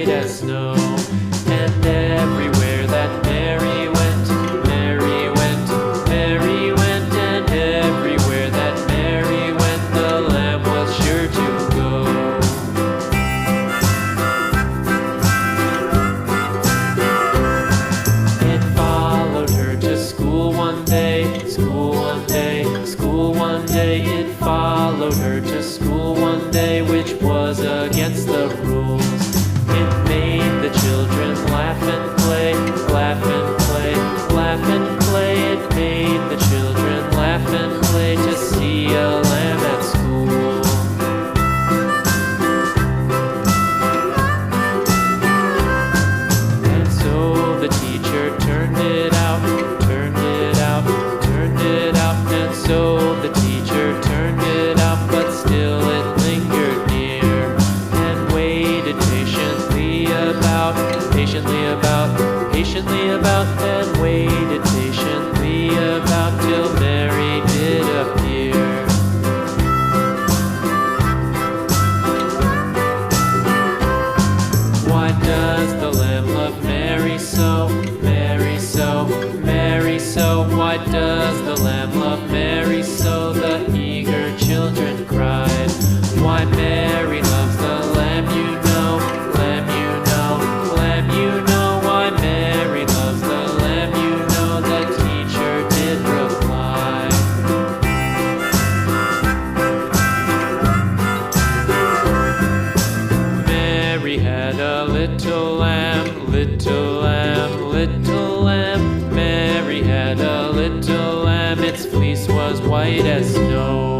white as snow. And everywhere that Mary went, Mary went, Mary went, and everywhere that Mary went, the lamb was sure to go. It followed her to school one day, school one day, school one day. It followed her to school one day, which was against the rules. It made the children laugh and play, laugh and play, laugh and play. It made the children laugh and play to see a lamb at school. And so the teacher turned it out, turned it out, turned it out. And so the teacher turned it out, but still it lingered near and waited patiently about, patiently about, patiently about, and waited patiently about till Mary did appear. Why does the lamb love Mary so, Mary so, Mary so? Why does the lamb love Mary so? The eager children cried. Why Mary loves the lamb, you know, lamb, you know, lamb, you know. Why Mary loves the lamb, you know, the teacher did reply. Mary had a little lamb, little lamb, little lamb. Mary had a little lamb, its fleece was white as snow.